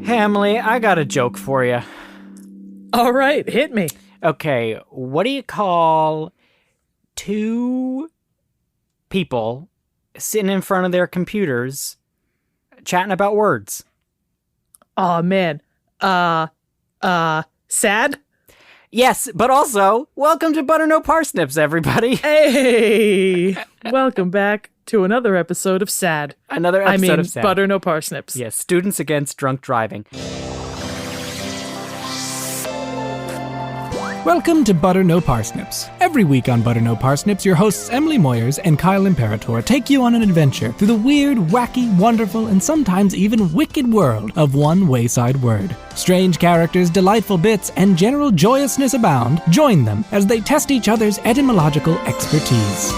Hey, Emily, I got a joke for you. All right, hit me. Okay, what do you call two people sitting in front of their computers chatting about words? Oh man. Sad? Yes, but also, welcome to Butter No Parsnips, everybody. Hey! Welcome back to another episode of Sad. Another episode of Sad. Butter No Parsnips. Yes, Students Against Drunk Driving. Welcome to Butter No Parsnips. Every week on Butter No Parsnips, your hosts Emily Moyers and Kyle Imperatore take you on an adventure through the weird, wacky, wonderful, and sometimes even wicked world of one wayside word. Strange characters, delightful bits, and general joyousness abound. Join them as they test each other's etymological expertise.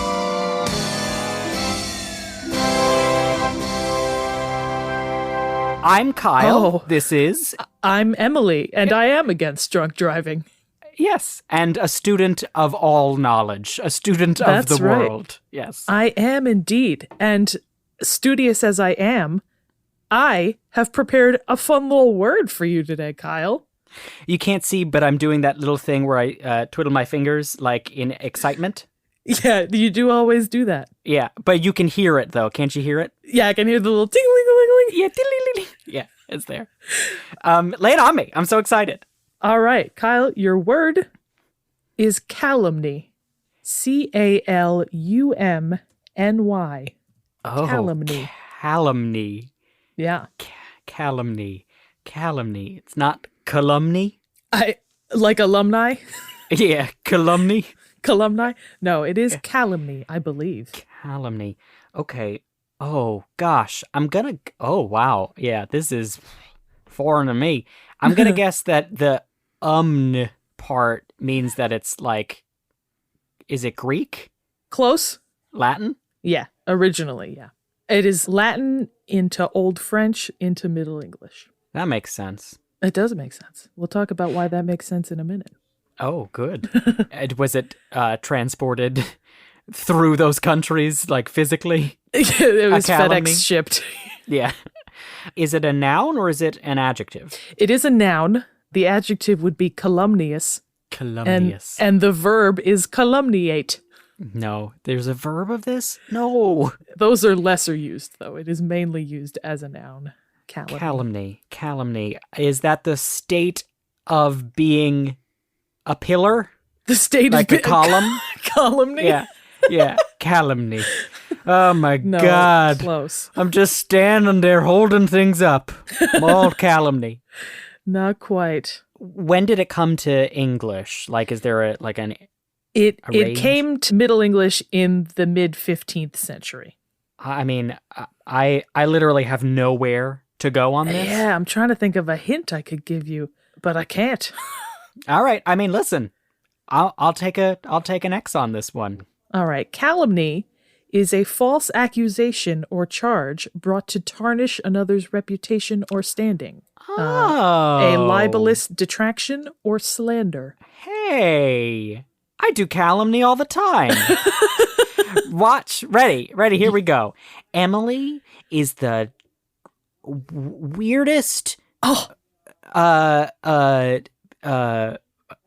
I'm Kyle. Oh. This is... I'm Emily, and I am against drunk driving. Yes, and a student of all knowledge. A student of the right. world. Yes. I am indeed, and studious as I am, I have prepared a fun little word for you today, Kyle. You can't see, but I'm doing that little thing where I twiddle my fingers, like, in excitement. Yeah, you do always do that. Yeah, but you can hear it, though. Can't you hear it? Yeah, I can hear the little ting-ling-ling-ling. Yeah, tiddly-ling-ling. Yeah, it's there. Lay it on me. I'm so excited. All right, Kyle, your word is calumny. C-A-L-U-M-N-Y. Oh, Calumny. Calumny. Yeah. Calumny. Calumny. It's not calumny? Like alumni? Yeah, calumny. Calumni? No, it is calumny, I believe. Calumny. Okay. Oh, gosh. Oh, wow. Yeah, this is foreign to me. I'm going to guess that the part means that it's like, is it Greek? Close? Latin? Yeah, originally, yeah. It is Latin into Old French into Middle English. That makes sense. It does make sense. We'll talk about why that makes sense in a minute. Oh, good. Was it transported through those countries, like physically? It was calumny? FedEx shipped. Yeah. Is it a noun or is it an adjective? It is a noun. The adjective would be calumnious. Calumnious. And the verb is calumniate. No, there's a verb of this? No. Those are lesser used, though. It is mainly used as a noun. Calumny. Calumny. Calumny. Is that the state of being a pillar? The state like of a column? Calumny? Yeah. Yeah. Calumny. Oh my No, God. close. I'm just standing there holding things up. I'm all calumny. Not quite. When did it come to English? Like, is there an It range? came to Middle English in the mid 15th century. I mean, I literally have nowhere to go on this. Yeah, I'm trying to think of a hint I could give you, but I can't. All right. I mean, listen, I'll take an X on this one. All right. Calumny is a false accusation or charge brought to tarnish another's reputation or standing. Oh. A libelous detraction or slander. Hey, I do calumny all the time. Watch. Ready, here we go. Emily is the weirdest...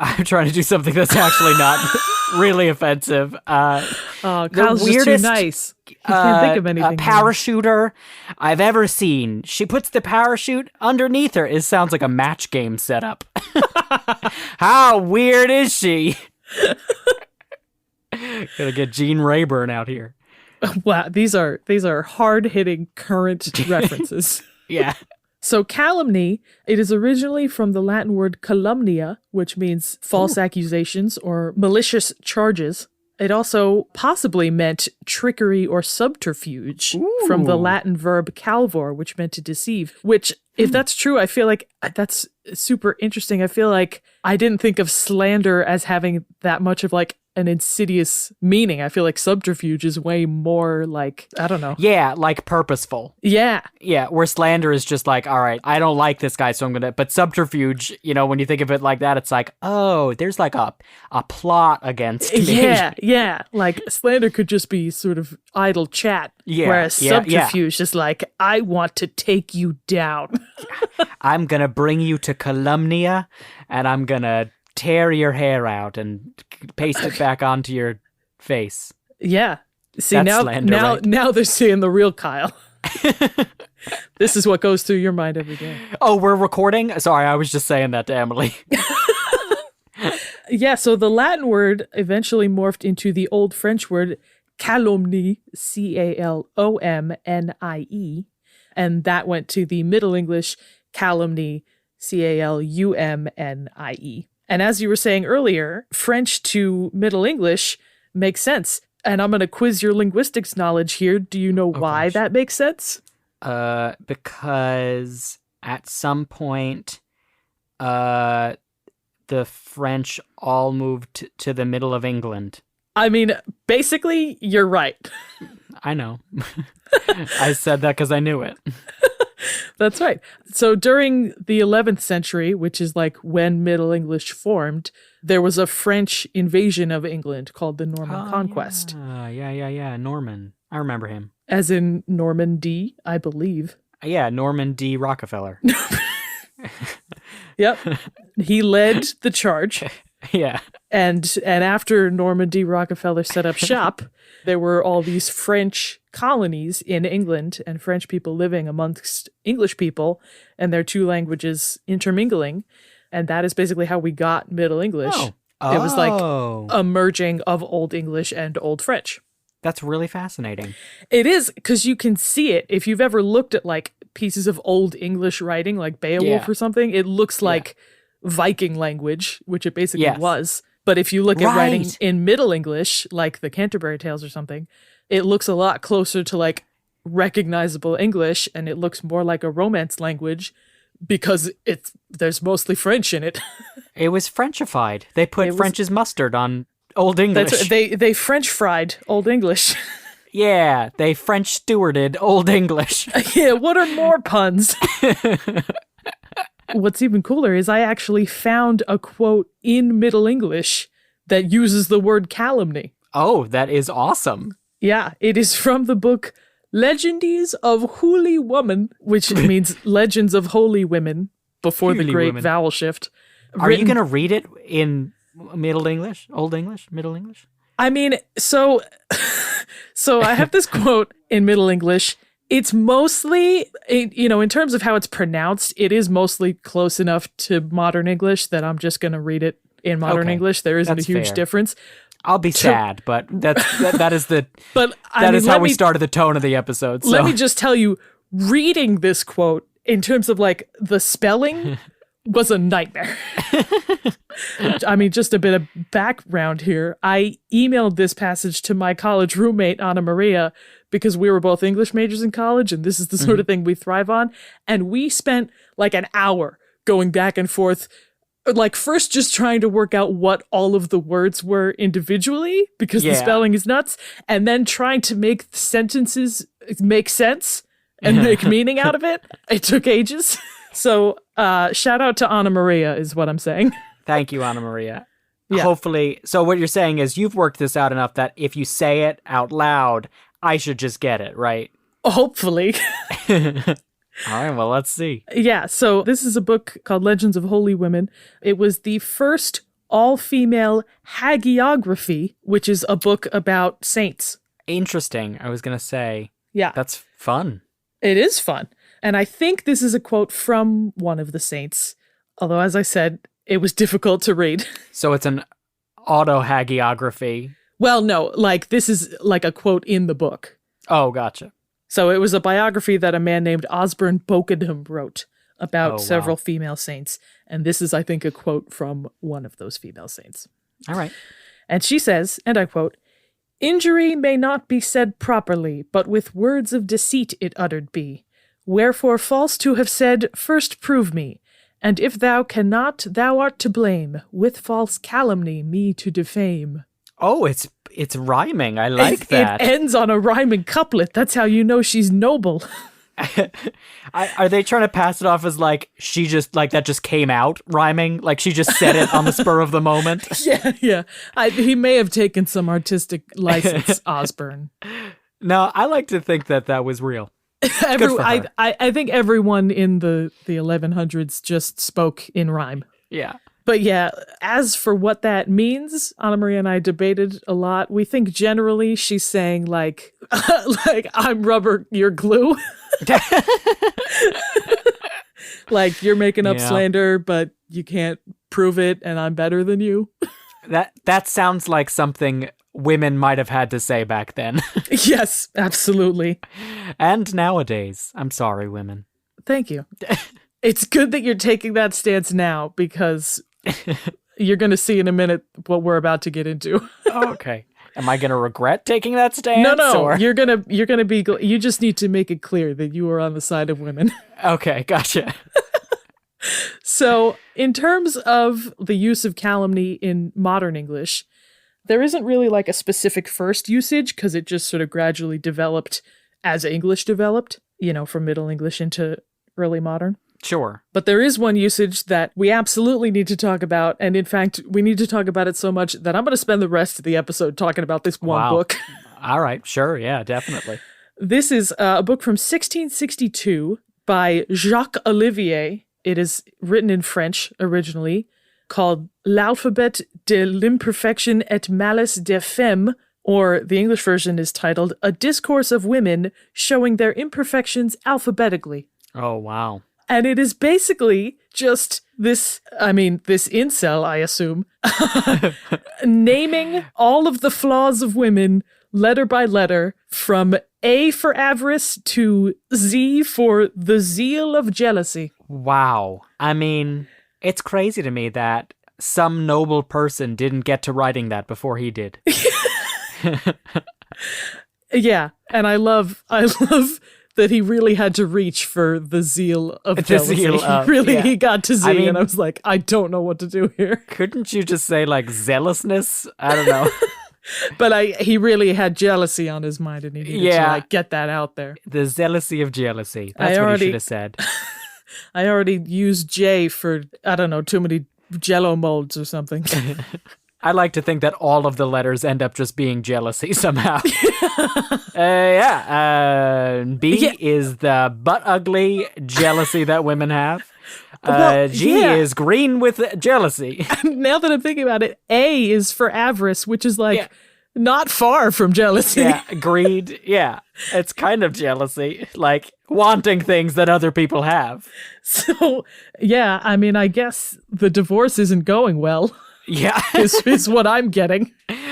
I'm trying to do something that's actually not really offensive. Oh, Kyle's just too nice. He can't think of anything. Parachuter I've ever seen. She puts the parachute underneath her. It sounds like a match game setup. How weird is she? Gotta get Gene Rayburn out here. Wow, these are hard-hitting current references. Yeah. So calumny, it is originally from the Latin word calumnia, which means false accusations or malicious charges. It also possibly meant trickery or subterfuge from the Latin verb calvor, which meant to deceive, which, if that's true, I feel like that's super interesting. I feel like I didn't think of slander as having that much of like an insidious meaning. I feel like subterfuge is way more like, I don't know. Yeah, like purposeful. Yeah. Yeah, where slander is just like, all right, I don't like this guy, so I'm gonna. But subterfuge, when you think of it like that, it's like, oh, there's like a plot against me. Yeah. Like slander could just be sort of idle chat. Yeah, whereas subterfuge is like, I want to take you down. I'm gonna bring you to Calumnia, and I'm gonna tear your hair out and paste it back onto your face. Yeah. See, That's now slander, right? now they're seeing the real Kyle. This is what goes through your mind every day. Oh, we're recording? Sorry, I was just saying that to Emily. Yeah, so the Latin word eventually morphed into the Old French word calomnie, Calomnie, and that went to the Middle English calumny, Calumnie. And as you were saying earlier, French to Middle English makes sense. And I'm going to quiz your linguistics knowledge here. Do you know why that makes sense? Because at some point, the French all moved to the middle of England. I mean, basically, you're right. I know. I said that because I knew it. That's right. So during the 11th century, which is like when Middle English formed, there was a French invasion of England called the Norman Conquest. Yeah. Norman. I remember him. As in Normandy, I believe. Yeah, Norman D. Rockefeller. Yep. He led the charge. Yeah. And after Norman D. Rockefeller set up shop, there were all these French colonies in England and French people living amongst English people and their two languages intermingling. And that is basically how we got Middle English. Oh. It was like a merging of Old English and Old French. That's really fascinating. It is, because you can see it. If you've ever looked at like pieces of Old English writing, like Beowulf or something, it looks like Viking language, which it basically was. But if you look at writing in Middle English, like the Canterbury Tales or something, it looks a lot closer to like recognizable English, and it looks more like a Romance language because there's mostly French in it. It was Frenchified. They put French's mustard on Old English. They French fried Old English. Yeah, they French stewarded Old English. Yeah, what are more puns? What's even cooler is I actually found a quote in Middle English that uses the word calumny. Oh, that is awesome. Yeah, it is from the book Legendes of Holy Woman, which means Legends of Holy Women before the Great Vowel Shift. Are you going to read it in Middle English? Old English? Middle English? I mean, so I have this quote in Middle English. It's mostly, in terms of how it's pronounced, it is mostly close enough to modern English that I'm just going to read it in modern English. There isn't a huge difference. I'll be sad, but that is the but that is how we started the tone of the episode. So. Let me just tell you, reading this quote in terms of like the spelling was a nightmare. I mean, just a bit of background here. I emailed this passage to my college roommate, Anna Maria, because we were both English majors in college, and this is the sort of thing we thrive on. And we spent like an hour going back and forth, like first just trying to work out what all of the words were individually, because the spelling is nuts, and then trying to make sentences make sense and make meaning out of it. It took ages. So shout out to Anna Maria is what I'm saying. Thank you, Anna Maria. Yeah. Hopefully, so what you're saying is you've worked this out enough that if you say it out loud, I should just get it, right? Hopefully. All right, well, let's see. Yeah, so this is a book called Legends of Holy Women. It was the first all-female hagiography, which is a book about saints. Interesting. I was going to say. Yeah. That's fun. It is fun. And I think this is a quote from one of the saints. Although, as I said, it was difficult to read. So it's an auto-hagiography. Well, no, like this is like a quote in the book. Oh, gotcha. So it was a biography that a man named Osborne Bokenham wrote about several female saints. And this is, I think, a quote from one of those female saints. All right. And she says, and I quote, "Injury may not be said properly, but with words of deceit it uttered be. Wherefore false to have said, first prove me. And if thou cannot, thou art to blame, with false calumny me to defame." Oh, it's rhyming. I like that. It ends on a rhyming couplet. That's how you know she's noble. Are they trying to pass it off as like she just like that just came out rhyming? Like she just said it on the spur of the moment? Yeah. He may have taken some artistic license, Osborne. No, I like to think that was real. Good for her. I think everyone in the 1100s just spoke in rhyme. Yeah. But yeah, as for what that means, Anna Maria and I debated a lot. We think generally she's saying like I'm rubber, you're glue. Like you're making up slander, but you can't prove it, and I'm better than you. That sounds like something women might have had to say back then. Yes, absolutely. And nowadays. I'm sorry, women. Thank you. It's good that you're taking that stance now, because you're going to see in a minute what we're about to get into. Oh, okay. Am I going to regret taking that stance? No. Or? You're going to be, you just need to make it clear that you are on the side of women. Okay, gotcha. So, in terms of the use of calumny in modern English, there isn't really like a specific first usage, because it just sort of gradually developed as English developed, from Middle English into early modern. Sure. But there is one usage that we absolutely need to talk about. And in fact, we need to talk about it so much that I'm going to spend the rest of the episode talking about this one book. All right. Sure. Yeah, definitely. This is a book from 1662 by Jacques Olivier. It is written in French originally, called L'Alphabet de l'Imperfection et Malice des Femmes, or the English version is titled A Discourse of Women Showing Their Imperfections Alphabetically. Oh, wow. And it is basically just this incel, I assume, naming all of the flaws of women letter by letter, from A for avarice to Z for the zeal of jealousy. Wow. I mean, it's crazy to me that some noble person didn't get to writing that before he did. Yeah, and I love that he really had to reach for the zeal of jealousy. He got to Z, and I was like, I don't know what to do here. Couldn't you just say, like, zealousness? I don't know. But he really had jealousy on his mind, and he needed to get that out there. The zealousy of jealousy. That's what he should have said. I already used J for, I don't know, too many Jell-O molds or something. I like to think that all of the letters end up just being jealousy somehow. B is the butt ugly jealousy that women have. G is green with jealousy. Now that I'm thinking about it, A is for avarice, which is like not far from jealousy. Yeah, greed. Yeah, it's kind of jealousy, like wanting things that other people have. So, yeah, I mean, I guess the divorce isn't going well. Yeah. is what I'm getting.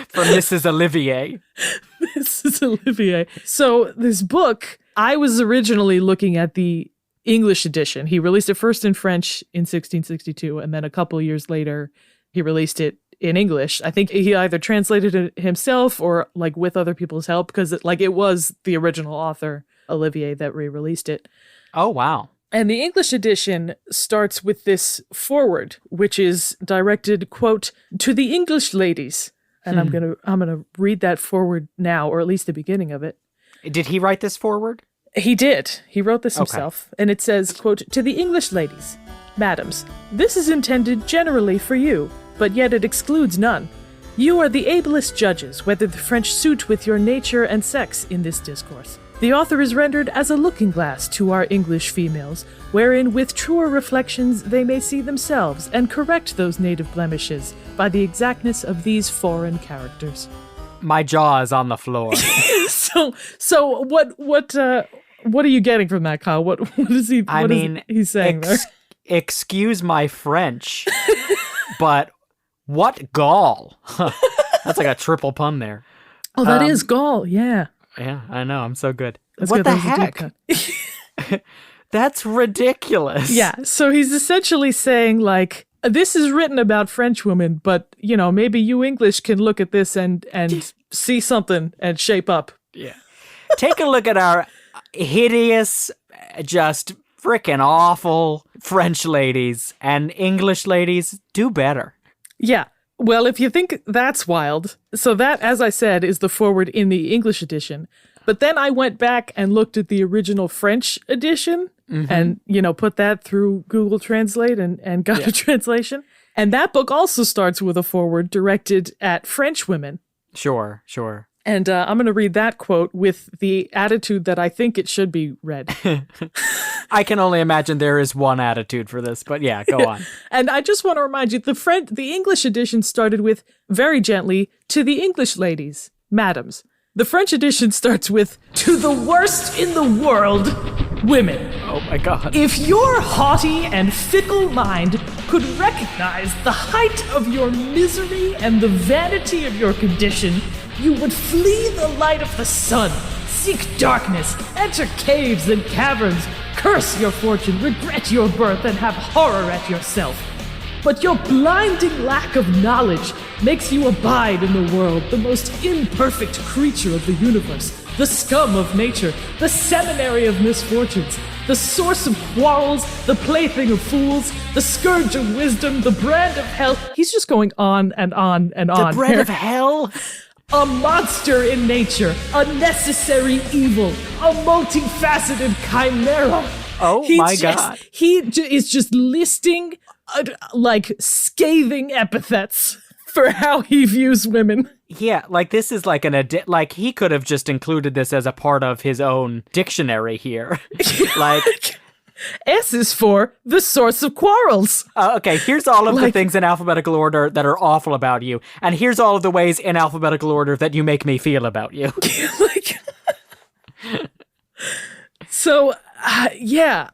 From Mrs. Olivier. Mrs. Olivier. So this book, I was originally looking at the English edition. He released it first in French in 1662, and then a couple of years later, he released it in English. I think he either translated it himself or like with other people's help, because it was the original author, Olivier, that re-released it. Oh, wow. And the English edition starts with this foreword, which is directed, quote, to the English ladies. And I'm gonna read that foreword now, or at least the beginning of it. Did he write this foreword? He did. He wrote this himself. And it says, quote, to the English ladies, madams, this is intended generally for you, but yet it excludes none. You are the ablest judges whether the French suit with your nature and sex in this discourse. The author is rendered as a looking glass to our English females, wherein with truer reflections they may see themselves and correct those native blemishes by the exactness of these foreign characters. My jaw is on the floor. So what are you getting from that, Kyle? What is he? He's saying there? Excuse my French, but what gall? That's like a triple pun there. Oh, that is gall. Yeah. Yeah, I know. I'm so good. That's what good. the heck? That's ridiculous. Yeah. So he's essentially saying, like, this is written about French women, but, maybe you English can look at this and see something and shape up. Yeah. Take a look at our hideous, just freaking awful French ladies, and English ladies do better. Yeah. Well, if you think that's wild, so that, as I said, is the foreword in the English edition. But then I went back and looked at the original French edition and, put that through Google Translate and got a translation. And that book also starts with a foreword directed at French women. Sure. And I'm going to read that quote with the attitude that I think it should be read. I can only imagine there is one attitude for this, but yeah, go on. And I just want to remind you, the English edition started with, very gently, to the English ladies, madams. The French edition starts with, to the worst in the world, women. Oh my God. If your haughty and fickle mind could recognize the height of your misery and the vanity of your condition, you would flee the light of the sun, seek darkness, enter caves and caverns, curse your fortune, regret your birth, and have horror at yourself. But your blinding lack of knowledge makes you abide in the world, the most imperfect creature of the universe, the scum of nature, the seminary of misfortunes, the source of quarrels, the plaything of fools, the scourge of wisdom, the brand of hell. He's just going on and on and on. The brand of hell? A monster in nature, a necessary evil, a multifaceted chimera. Oh my God. He is just listing scathing epithets for how he views women. Yeah, like this is like like he could have just included this as a part of his own dictionary here. Like S is for the source of quarrels. Okay, here's all of the things in alphabetical order that are awful about you, and here's all of the ways in alphabetical order that you make me feel about you.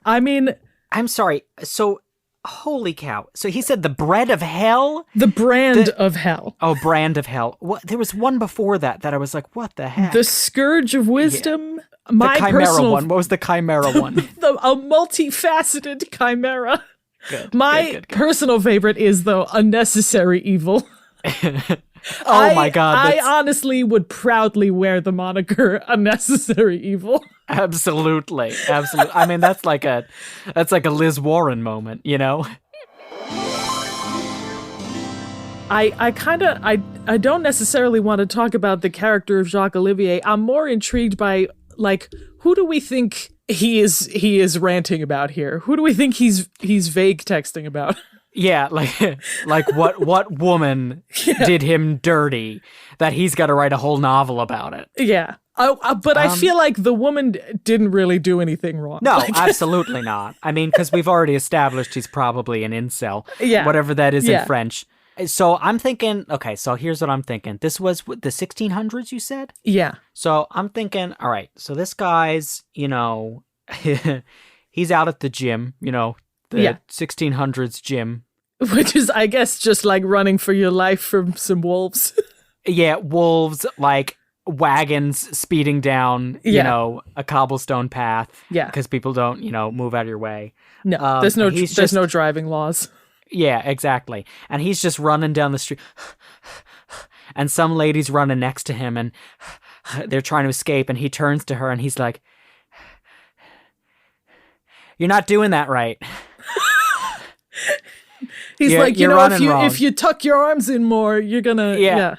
I mean, I'm sorry. So, holy cow. So he said the bread of hell? The brand of hell. Oh, brand of hell. What? There was one before that I was like, what the heck? The scourge of wisdom. Yeah. The chimera one. What was the chimera one? A multifaceted chimera. Good. My personal favorite is, though, unnecessary evil. Oh my God. I honestly would proudly wear the moniker unnecessary evil. Absolutely. I mean, that's like a Liz Warren moment, you know? I don't necessarily want to talk about the character of Jacques Olivier. I'm more intrigued by, like, who do we think he is ranting about here? Who do we think he's vague texting about? Yeah, like what woman did him dirty that he's got to write a whole novel about it? Yeah. But I feel like the woman didn't really do anything wrong. No, absolutely not. I mean, because we've already established he's probably an incel. Yeah. Whatever that is in French. So I'm thinking, okay, so here's what I'm thinking. This was the 1600s, you said? Yeah. So I'm thinking, all right, so this guy's, he's out at the gym, the 1600s gym. Which is, I guess, just like running for your life from some wolves. Yeah, wolves, like wagons speeding down, a cobblestone path. Yeah. Because people don't, move out of your way. No, there's no driving laws. Yeah, exactly. And he's just running down the street. And some lady's running next to him and they're trying to escape. And he turns to her and he's like, "You're not doing that right." He's like, if you tuck your arms in more, you're gonna, yeah,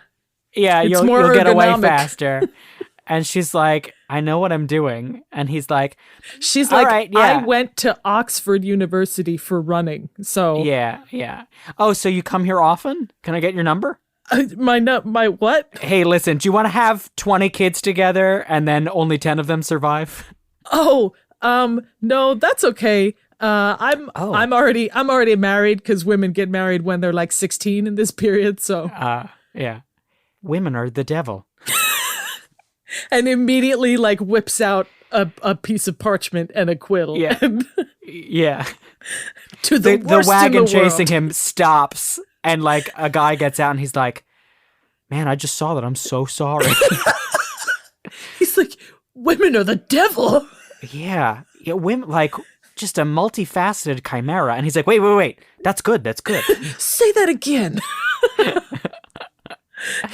you'll get away faster. And she's like, "I know what I'm doing." And he's like, she's like, right, "I went to Oxford University for running." So yeah. Oh, so you come here often? Can I get your number? My what? Hey, listen, do you want to have 20 kids together and then only 10 of them survive? Oh, no, that's okay. I'm already married because women get married when they're like 16 in this period. So, yeah, women are the devil. And immediately like whips out a piece of parchment and a quill. Yeah, yeah. To the wagon in the chasing world. him stops, and like a guy gets out and he's like, "Man, I just saw that. I'm so sorry." He's like, "Women are the devil." Yeah, women like. Just a multifaceted chimera. And he's like, wait. That's good. Say that again.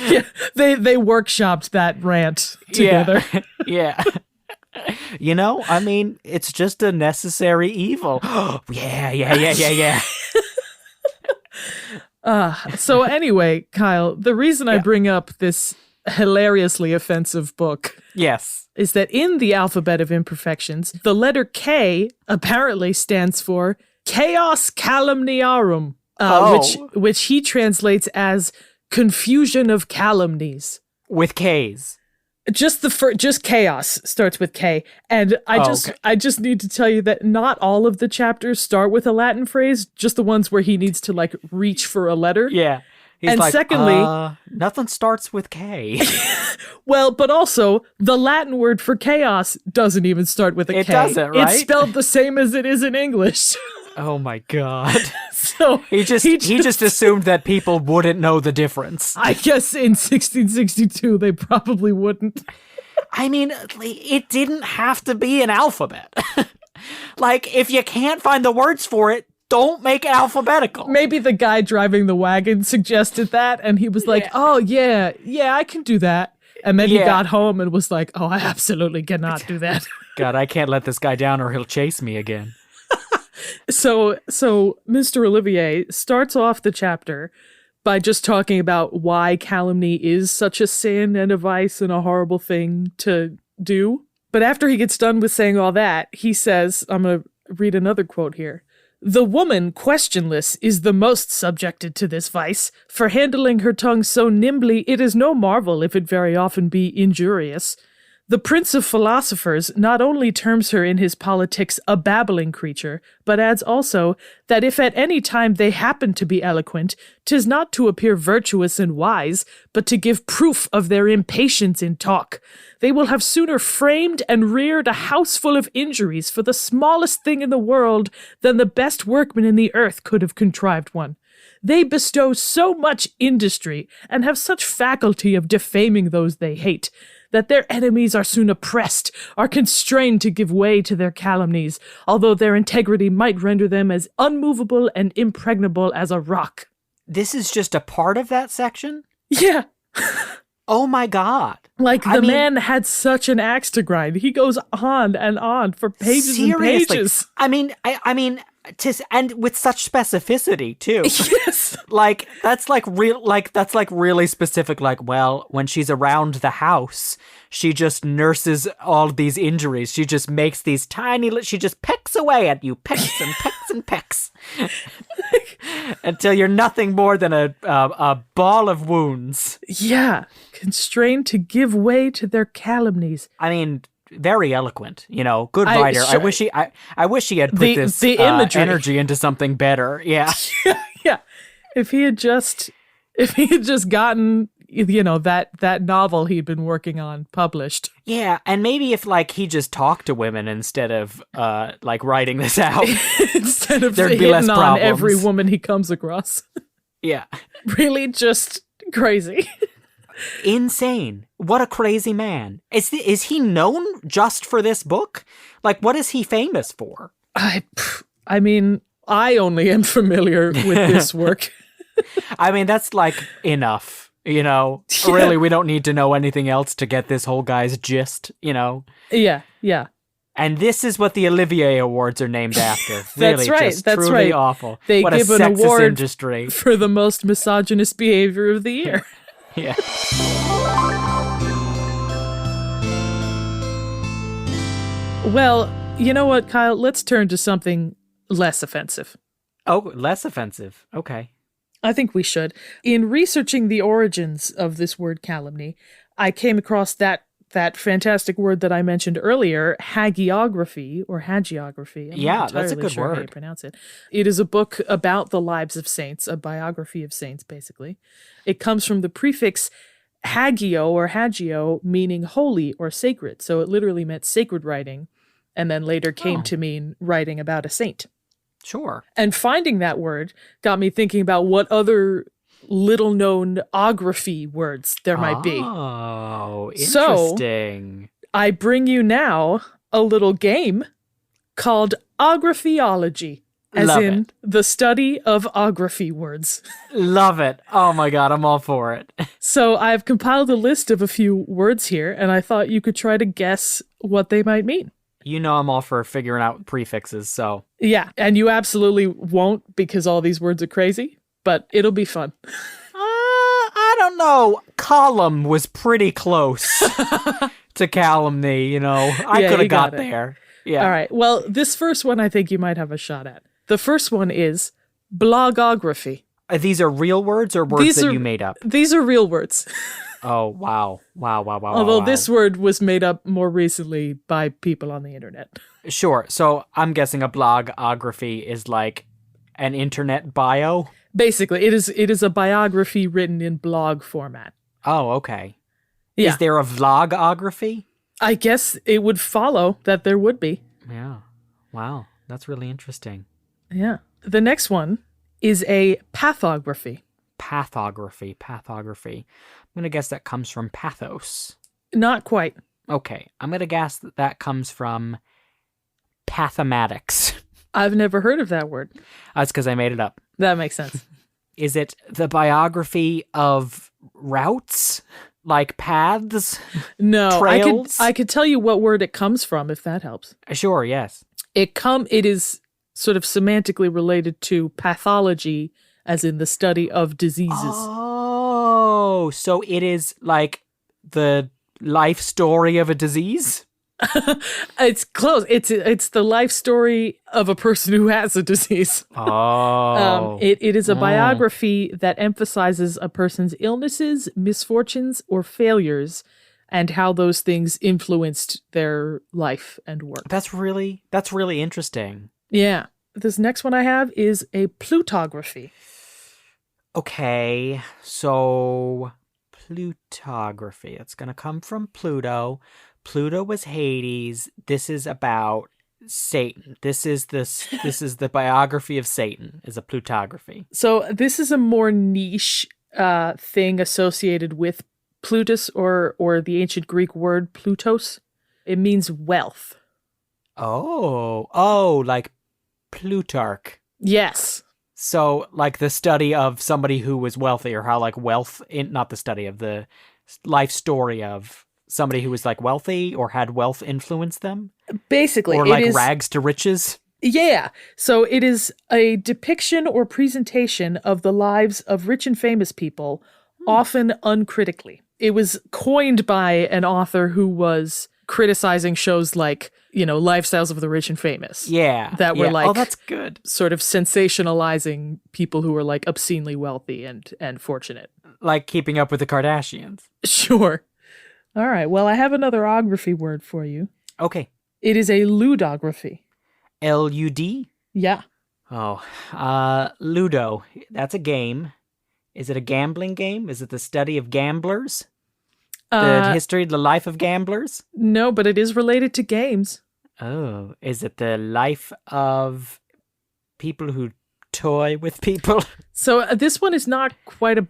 Yeah, they workshopped that rant together. Yeah. I mean, it's just a necessary evil. Yeah. So anyway, Kyle, the reason I bring up this hilariously offensive book Yes. is that in the alphabet of imperfections, the letter K apparently stands for chaos calumniarum, which he translates as confusion of calumnies. With K's. Just chaos starts with K, and I just need to tell you that not all of the chapters start with a Latin phrase, just the ones where he needs to like reach for a letter. Yeah. He's And like, secondly, nothing starts with K. well, but also the Latin word for chaos doesn't even start with a K. It doesn't, right? It's spelled the same as it is in English. Oh my God. So He just assumed that people wouldn't know the difference. I guess in 1662 they probably wouldn't. I mean, it didn't have to be an alphabet. Like, if you can't find the words for it, don't make it alphabetical. Maybe the guy driving the wagon suggested that, and he was like, "Oh yeah, I can do that." And then he got home and was like, "Oh, I absolutely cannot do that." God, I can't let this guy down or he'll chase me again. So Mr. Olivier starts off the chapter by just talking about why calumny is such a sin and a vice and a horrible thing to do. But after he gets done with saying all that, he says, I'm going to read another quote here. The woman, questionless, is the most subjected to this vice, for handling her tongue so nimbly it is no marvel if it very often be injurious. The prince of philosophers not only terms her in his politics a babbling creature, but adds also that if at any time they happen to be eloquent, 'tis not to appear virtuous and wise, but to give proof of their impatience in talk. They will have sooner framed and reared a house full of injuries for the smallest thing in the world than the best workman in the earth could have contrived one. They bestow so much industry and have such faculty of defaming those they hate, that their enemies are soon oppressed, are constrained to give way to their calumnies, although their integrity might render them as unmovable and impregnable as a rock. This is just a part of that section? Yeah. Oh my God. Like, the man had such an axe to grind. He goes on and on for pages seriously. and pages. I mean, and with such specificity too. Yes. Like, that's really specific. Like, well, when she's around the house, she just nurses all these injuries. She just makes these she just pecks away at you, pecks and pecks and pecks, until you're nothing more than a ball of wounds. Yeah, constrained to give way to their calumnies. I mean, very eloquent, good writer. I wish he had put this energy into something better. Yeah. Yeah. If he had just gotten, that novel he'd been working on published. Yeah, and maybe if he just talked to women instead of writing this out. Instead of there'd be hitting less on problems. every woman he comes across. Yeah. Really just crazy. Insane. What a crazy man. Is he known just for this book? What is he famous for? I mean, I only am familiar with this work. I mean, that's enough, Really, we don't need to know anything else to get this whole guy's gist, Yeah. And this is what the Olivier Awards are named after. Really, that's truly right. Awful. They what give a an sexist award industry. for the most misogynist behavior of the year. Yeah. Well, you know what, Kyle? Let's turn to something less offensive. Oh, less offensive. Okay. I think we should. In researching the origins of this word calumny, I came across that fantastic word that I mentioned earlier, hagiography or hagiography. Yeah, that's a good sure word. How you pronounce it. It is a book about the lives of saints, a biography of saints, basically. It comes from the prefix hagio or hagio, meaning holy or sacred. So it literally meant sacred writing, and then later came to mean writing about a saint. Sure. And finding that word got me thinking about what other little-known ography words there might be. Oh, interesting. So, I bring you now a little game called Ographyology, as Love in it. the study of ography words. Love it. Oh my God, I'm all for it. So, I've compiled a list of a few words here, and I thought you could try to guess what they might mean. I'm all for figuring out prefixes, so. Yeah, and you absolutely won't because all these words are crazy. but it'll be fun. I don't know. Column was pretty close to calumny, you know. I Yeah, could you have got got it. there. Yeah. All right. Well, this first one I think you might have a shot at. The first one is blogography. These are real words or words These that are- you made up? These are real words. Oh, wow. Wow. Although wow. this word was made up more recently by people on the internet. Sure. So I'm guessing a blogography is like an internet bio. Basically, it is a biography written in blog format. Oh, okay. Yeah. Is there a vlogography? I guess it would follow that there would be. Yeah. Wow. That's really interesting. Yeah. The next one is a pathography. Pathography. I'm going to guess that comes from pathos. Not quite. Okay. I'm going to guess that comes from pathematics. I've never heard of that word. That's because I made it up. That makes sense. Is it the biography of routes? Like paths? No, Trails? I could tell you what word it comes from if that helps. Sure, yes. It is sort of semantically related to pathology, as in the study of diseases. Oh, so it is like the life story of a disease? It's close. It's the life story of a person who has a disease. Oh. It is a biography that emphasizes a person's illnesses, misfortunes, or failures, and how those things influenced their life and work. That's really interesting. Yeah. This next one I have is a plutography. Okay, so plutography. It's going to come from Pluto. Pluto was Hades. This is about Satan. This is the biography of Satan, is a plutography. So this is a more niche thing associated with Plutus or the ancient Greek word Plutos. It means wealth. Oh, like Plutarch. Yes. So, like the study of somebody who was wealthy, or how like wealth, not the study of the life story of somebody who was like wealthy or had wealth influence them, Basically, or it like is rags to riches. Yeah. So it is a depiction or presentation of the lives of rich and famous people, often uncritically. It was coined by an author who was criticizing shows like, Lifestyles of the Rich and Famous. Yeah, That were like, oh, that's good. sort of sensationalizing people who were like obscenely wealthy and fortunate. Like Keeping Up with the Kardashians. Sure. All right. Well, I have another ography word for you. Okay, It is a ludography. LUD. Yeah. Oh, Ludo. That's a game. Is it a gambling game? Is it the study of gamblers? The history, the life of gamblers? No, but it is related to games. Oh, is it the life of people who toy with people? So this one is not quite a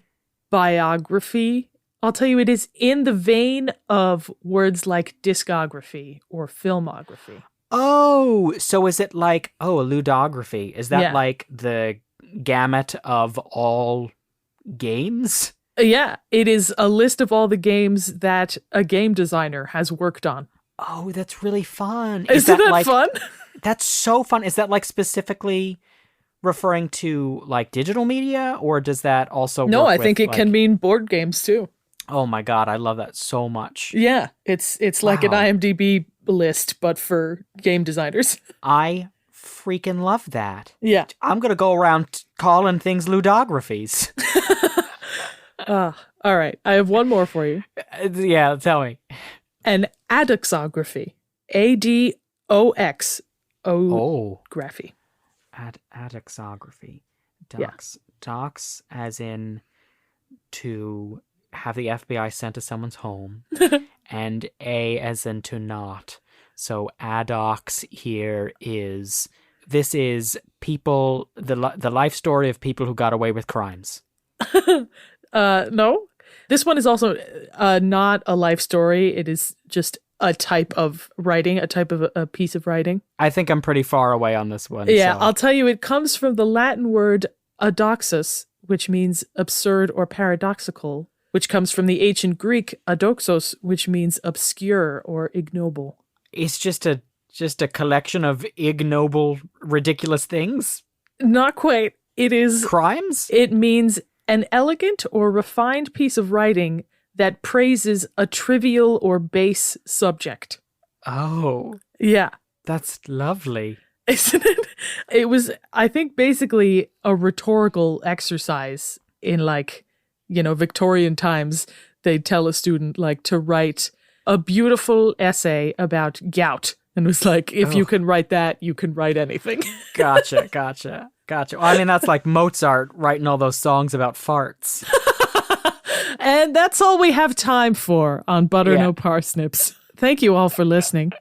biography. I'll tell you, it is in the vein of words like discography or filmography. Oh, so is it like, a ludography? Is that Yeah. like the gamut of all games? Yeah, it is a list of all the games that a game designer has worked on. Oh, that's really fun. Isn't that like, fun? That's so fun. Is that like specifically referring to like digital media, or does that also No, work I with, think it like- can mean board games too. Oh my god, I love that so much. Yeah, it's like an Wow. IMDb list, but for game designers. I freaking love that. Yeah. I'm gonna go around calling things ludographies. All right. I have one more for you. Yeah, tell me. An adoxography. ADOXography. Adoxography. Yeah. Dox as in to have the FBI sent to someone's home, and A as in to not. So adox here is, this is people, the life story of people who got away with crimes. No. This one is also not a life story. It is just a type of writing, a type of a piece of writing. I think I'm pretty far away on this one. Yeah, so. I'll tell you, it comes from the Latin word adoxus, which means absurd or paradoxical, which comes from the ancient Greek adoxos, which means obscure or ignoble. It's just a collection of ignoble, ridiculous things. Not quite. It is. Crimes? It means an elegant or refined piece of writing that praises a trivial or base subject. Oh, Yeah. that's lovely. Isn't it? It was, I think, basically a rhetorical exercise in, like, Victorian times. They'd tell a student, like, to write a beautiful essay about gout. And it was like, if you can write that, you can write anything. Gotcha. Well, I mean, that's like Mozart writing all those songs about farts. And that's all we have time for on Butter No Parsnips. Thank you all for listening.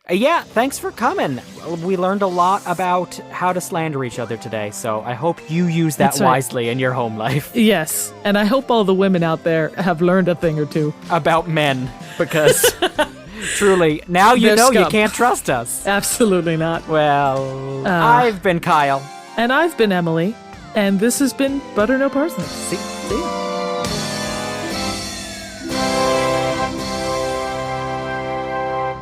Yeah, thanks for coming. We learned a lot about how to slander each other today, so I hope you use that That's right. wisely in your home life. Yes, and I hope all the women out there have learned a thing or two. About men, because truly, now you They're know you scum. can't trust us. Absolutely not. Well, I've been Kyle. And I've been Emily, and this has been Butter No Parsnips. See ya.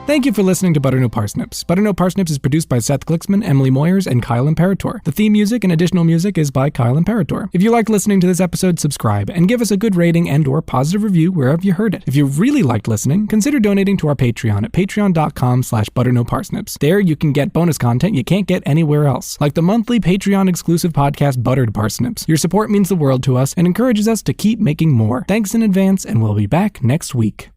Thank you for listening to Butter No Parsnips. Butter No Parsnips is produced by Seth Gliksman, Emily Moyers, and Kyle Imperatore. The theme music and additional music is by Kyle Imperatore. If you liked listening to this episode, subscribe and give us a good rating and or positive review wherever you heard it. If you really liked listening, consider donating to our Patreon at patreon.com/butternoparsnips. There you can get bonus content you can't get anywhere else, like the monthly Patreon exclusive podcast Buttered Parsnips. Your support means the world to us and encourages us to keep making more. Thanks in advance, and we'll be back next week.